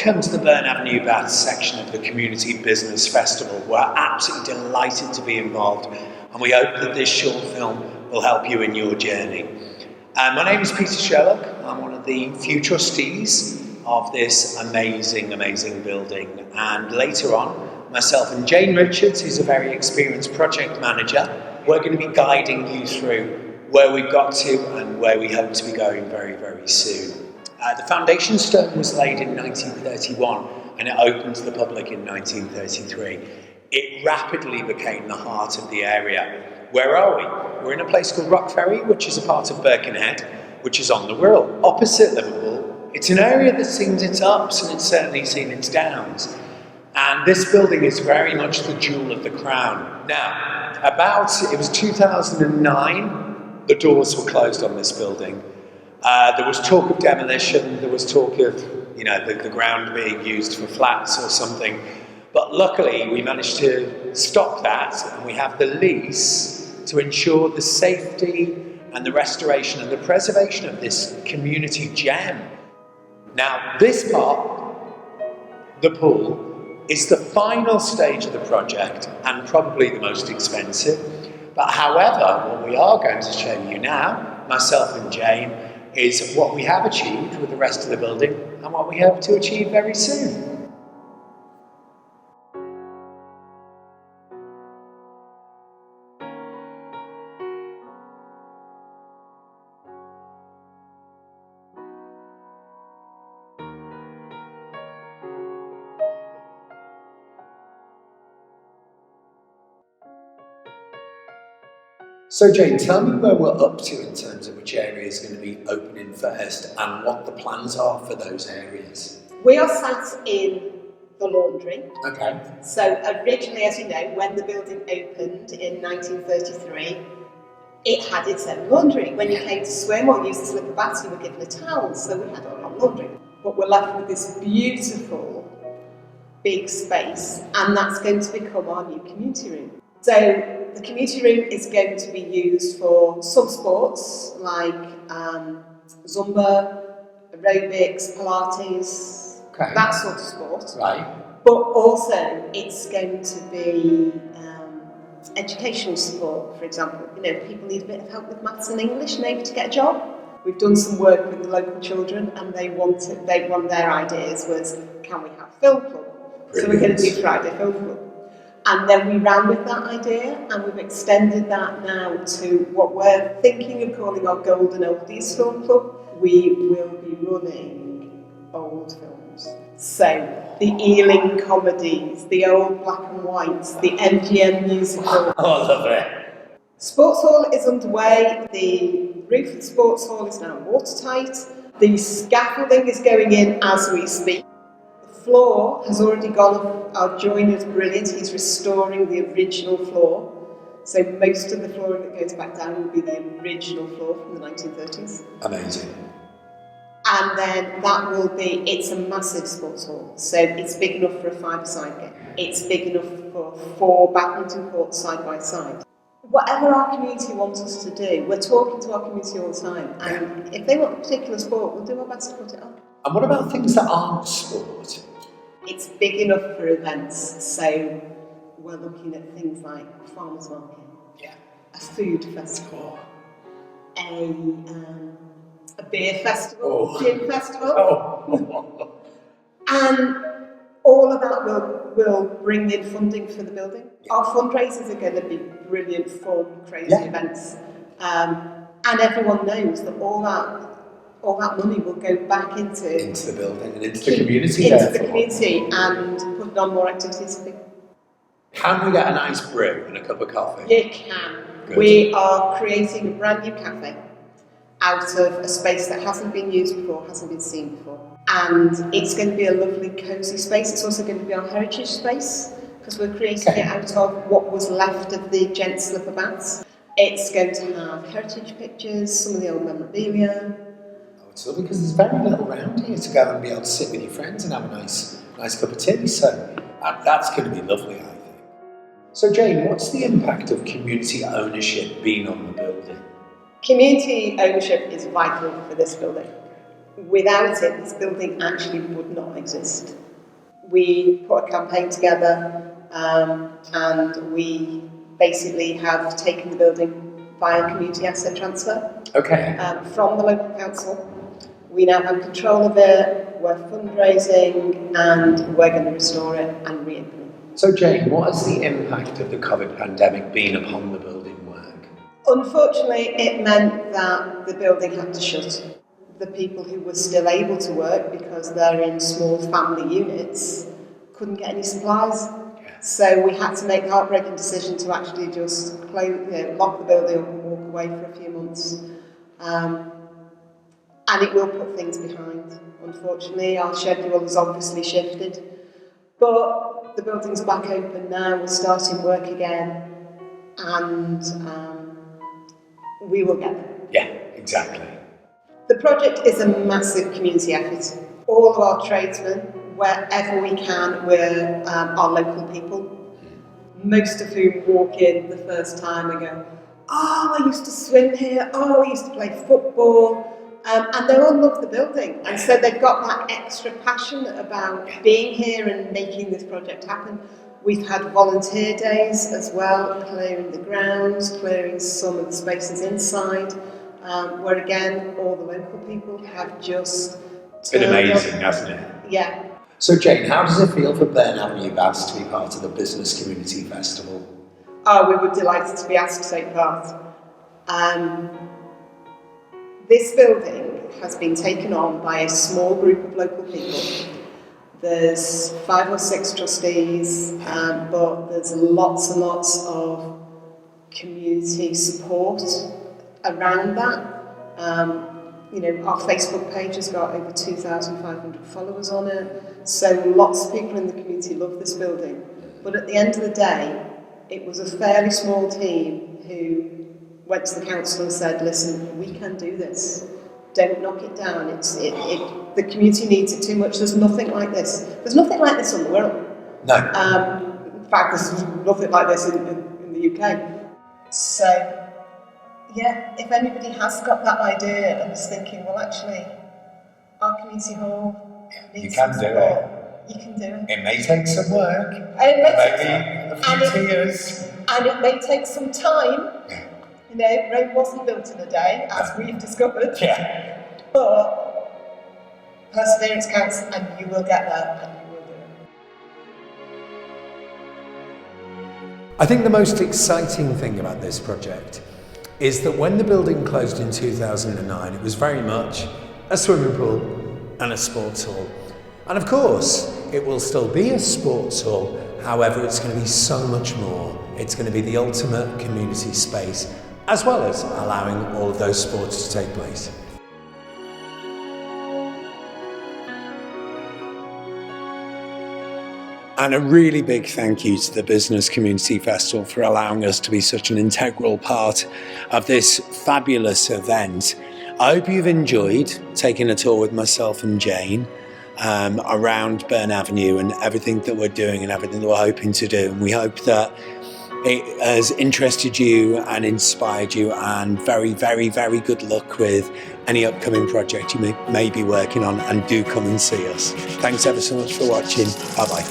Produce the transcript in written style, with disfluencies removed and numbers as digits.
Welcome to the Byrne Avenue Baths section of the Community Business Festival. We're absolutely delighted to be involved, and we hope that this short film will help you in your journey. My name is Peter Sherlock. I'm one of the few trustees of this amazing building, and later on, myself and Jane Richards, who's a very experienced project manager, we're going to be guiding you through where we've got to and where we hope to be going very soon. The foundation stone was laid in 1931 and it opened to the public in 1933. It rapidly became the heart of the area. Where are we? We're in a place called Rock Ferry, which is a part of Birkenhead, which is on the Wirral, opposite Liverpool. It's an area that's seen its ups and it's certainly seen its downs. And this building is very much the jewel of the crown. Now, it was 2009, the doors were closed on this building. There was talk of demolition, there was talk of, the ground being used for flats or something. But luckily, we managed to stop that, and we have the lease to ensure the safety and the restoration and the preservation of this community gem. Now, this part, the pool, is the final stage of the project and probably the most expensive. But however, what we are going to show you now, myself and Jane, is what we have achieved with the rest of the building and what we hope to achieve very soon. So Jane, tell me where we're up to in terms of which area is going to be opening first and what the plans are for those areas. We are sat in the laundry. Okay. So originally, as you know, when the building opened in 1933, it had its own laundry. When you came to swim or use the slipper baths, you were given a towel, so we had our own laundry. But we're left with this beautiful big space, and that's going to become our new community room. So the community room is going to be used for some sports like Zumba, aerobics, Pilates, that sort of sport. Right. But also it's going to be educational support, for example. People need a bit of help with maths and English, maybe to get a job. We've done some work with the local children and one of their ideas was, can we have a film club? Brilliant. So we're going to do Friday Film Club. And then we ran with that idea and we've extended that now to what we're thinking of calling our Golden Oldies Film Club. We will be running old films. So the Ealing comedies, the old black and whites, the MGM musical. Oh, I love it. Sports hall is underway. The roof of the sports hall is now watertight. The scaffolding is going in as we speak. Floor has already gone up. Our joiner's brilliant. He's restoring the original floor. So most of the flooring that goes back down will be the original floor from the 1930s. Amazing. And then it's a massive sports hall. So it's big enough for a five-a-side game. It's big enough for 4 badminton courts side by side. Whatever our community wants us to do, we're talking to our community all the time. And if they want a particular sport, we'll do our best to put it on. And what about things that aren't sport? It's big enough for events, so we're looking at things like a farmer's market, a food festival, a beer festival, gin festival, and all of that will bring in funding for the building. Our fundraisers are going to be brilliant, fun, crazy events, and everyone knows that all that money will go back into the building and into the community. Into the community and put on more activities for people. Can we get a nice brew and a cup of coffee? You can. Good. We are creating a brand new cafe out of a space that hasn't been used before, hasn't been seen before. And it's going to be a lovely, cosy space. It's also going to be our heritage space because we're creating it out of what was left of the gents' slipper baths. It's going to have heritage pictures, some of the old memorabilia. It's lovely because there's very little around here to go and be able to sit with your friends and have a nice cup of tea. So that's going to be lovely, I think. So Jane, what's the impact of community ownership been on the building? Community ownership is vital for this building. Without it, this building actually would not exist. We put a campaign together and we basically have taken the building via community asset transfer from the local council. We now have control of it, we're fundraising, and we're going to restore it and re-implement. So Jane, what has the impact of the COVID pandemic been upon the building work? Unfortunately, it meant that the building had to shut. The people who were still able to work, because they're in small family units, couldn't get any supplies. So we had to make the heartbreaking decision to actually just lock the building up and walk away for a few months. And it will put things behind. Unfortunately, our schedule has obviously shifted. But the building's back open now, we're starting work again, and we will get there. Yeah, exactly. The project is a massive community effort. All of our tradesmen, wherever we can, we're our local people, most of whom walk in the first time and go, oh, I used to swim here, oh, I used to play football, and they all love the building. And so they've got that extra passion about being here and making this project happen. We've had volunteer days as well, clearing the grounds, clearing some of the spaces inside, where again, all the local people have just... It's been amazing, hasn't it? Yeah. So Jane, how does it feel for Byrne Avenue Baths to be part of the Business Community Festival? Oh, we were delighted to be asked to take part. This building has been taken on by a small group of local people. There's 5 or 6 trustees, but there's lots and lots of community support around that. Our Facebook page has got over 2,500 followers on it, so lots of people in the community love this building. But at the end of the day, it was a fairly small team who went to the council and said, listen, we can do this. Don't knock it down. The community needs it too much. There's nothing like this. There's nothing like this in the world. No. In fact, there's nothing like this in the UK. So, yeah, if anybody has got that idea and is thinking, well, actually, our community hall needs some support, you can do it. It may take some work. Maybe a few tears. And it may take some time. Rome wasn't built in a day, as we've discovered. Yeah. But perseverance counts, and you will get there, and you will do it. I think the most exciting thing about this project is that when the building closed in 2009, it was very much a swimming pool and a sports hall. And of course, it will still be a sports hall, however, it's going to be so much more. It's going to be the ultimate community space, as well as allowing all of those sports to take place. And a really big thank you to the Business Community Festival for allowing us to be such an integral part of this fabulous event. I hope you've enjoyed taking a tour with myself and Jane around Byrne Avenue and everything that we're doing and everything that we're hoping to do. And we hope that it has interested you and inspired you, and very, very, very good luck with any upcoming project you may be working on, and do come and see us. Thanks ever so much for watching. Bye-bye.